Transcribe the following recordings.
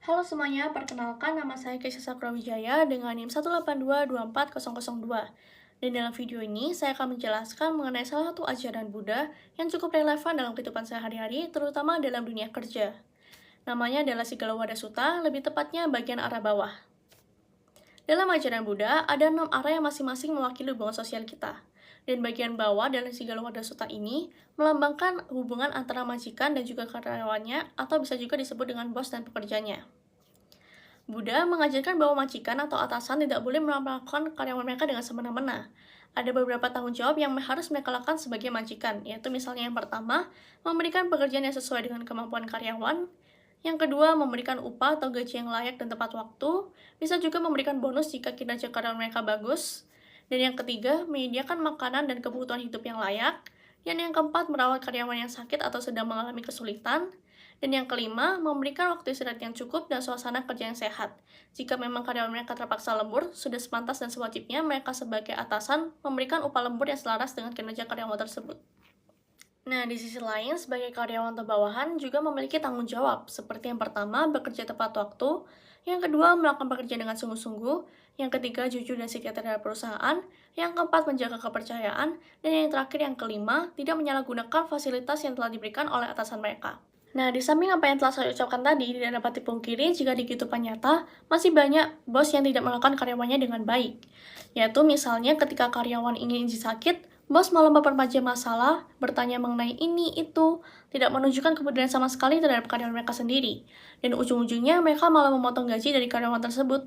Halo semuanya, perkenalkan nama saya Keisha Sakrawijaya dengan NIM 182240002. Dan dalam video ini, saya akan menjelaskan mengenai salah satu ajaran Buddha yang cukup relevan dalam kehidupan sehari-hari, terutama dalam dunia kerja. Namanya adalah Sigalowada Sutta, lebih tepatnya bagian arah bawah. Dalam ajaran Buddha, ada 6 arah yang masing-masing mewakili hubungan sosial kita. Dan bagian bawah dalam Sigalowada Sutta ini melambangkan hubungan antara majikan dan juga karyawannya, atau bisa juga disebut dengan bos dan pekerjanya. Buddha mengajarkan bahwa majikan atau atasan tidak boleh melakukan karyawan mereka dengan semena-mena. Ada beberapa tanggung jawab yang harus mereka lakukan sebagai majikan, yaitu misalnya yang pertama, memberikan pekerjaan yang sesuai dengan kemampuan karyawan. Yang kedua, memberikan upah atau gaji yang layak dan tepat waktu. Bisa juga memberikan bonus jika kinerja karyawan mereka bagus. Dan yang ketiga, menyediakan makanan dan kebutuhan hidup yang layak. Dan yang keempat, merawat karyawan yang sakit atau sedang mengalami kesulitan. Dan yang kelima, memberikan waktu istirahat yang cukup dan suasana kerja yang sehat. Jika memang karyawan mereka terpaksa lembur, sudah sepantas dan sewajibnya mereka sebagai atasan memberikan upah lembur yang selaras dengan kinerja karyawan tersebut. Nah, di sisi lain, sebagai karyawan atau bawahan juga memiliki tanggung jawab, seperti yang pertama, bekerja tepat waktu, yang kedua, melakukan pekerjaan dengan sungguh-sungguh, yang ketiga, jujur dan setia terhadap perusahaan, yang keempat, menjaga kepercayaan, dan yang terakhir, yang kelima, tidak menyalahgunakan fasilitas yang telah diberikan oleh atasan mereka. Nah, di samping apa yang telah saya ucapkan tadi, tidak dapat dipungkiri jika di kehidupan nyata, masih banyak bos yang tidak melakukan karyawannya dengan baik. Yaitu misalnya ketika karyawan ingin izin sakit, bos malah memperpanjang masalah, bertanya mengenai ini, itu, tidak menunjukkan kepedulian sama sekali terhadap karyawan mereka sendiri. Dan ujung-ujungnya mereka malah memotong gaji dari karyawan tersebut.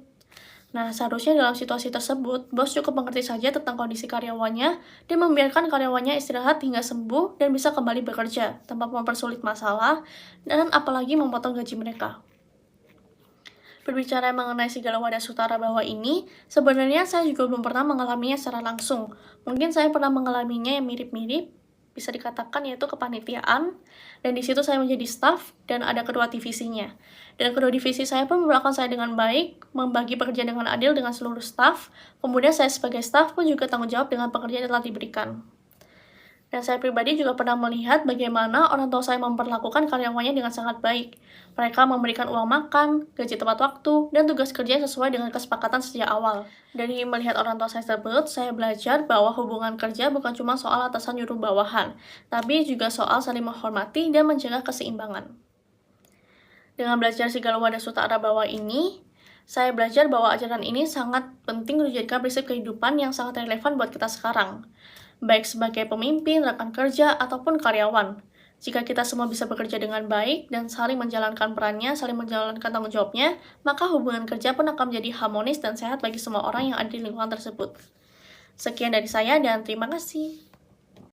Nah, seharusnya dalam situasi tersebut, bos cukup mengerti saja tentang kondisi karyawannya dan membiarkan karyawannya istirahat hingga sembuh dan bisa kembali bekerja, tanpa mempersulit masalah, dan apalagi memotong gaji mereka. Berbicara mengenai Sigalowada Sutta bawah ini, sebenarnya saya juga belum pernah mengalaminya secara langsung. Mungkin saya pernah mengalaminya yang mirip-mirip, bisa dikatakan yaitu kepanitiaan, dan di situ saya menjadi staff dan ada kedua divisinya. Dan kedua divisi saya pun memperlakukan saya dengan baik, membagi pekerjaan dengan adil dengan seluruh staff. Kemudian saya sebagai staff pun juga tanggung jawab dengan pekerjaan yang telah diberikan. Dan saya pribadi juga pernah melihat bagaimana orang tua saya memperlakukan karyawannya dengan sangat baik. Mereka memberikan uang makan, gaji tepat waktu, dan tugas kerja sesuai dengan kesepakatan sejak awal. Dari melihat orang tua saya tersebut, saya belajar bahwa hubungan kerja bukan cuma soal atasan nyuruh bawahan, tapi juga soal saling menghormati dan menjaga keseimbangan. Dengan belajar Sigalowada Sutta arah bawah ini, saya belajar bahwa ajaran ini sangat penting untuk dijadikan prinsip kehidupan yang sangat relevan buat kita sekarang, baik sebagai pemimpin, rekan kerja, ataupun karyawan. Jika kita semua bisa bekerja dengan baik dan saling menjalankan perannya, saling menjalankan tanggung jawabnya, maka hubungan kerja pun akan menjadi harmonis dan sehat bagi semua orang yang ada di lingkungan tersebut. Sekian dari saya dan terima kasih.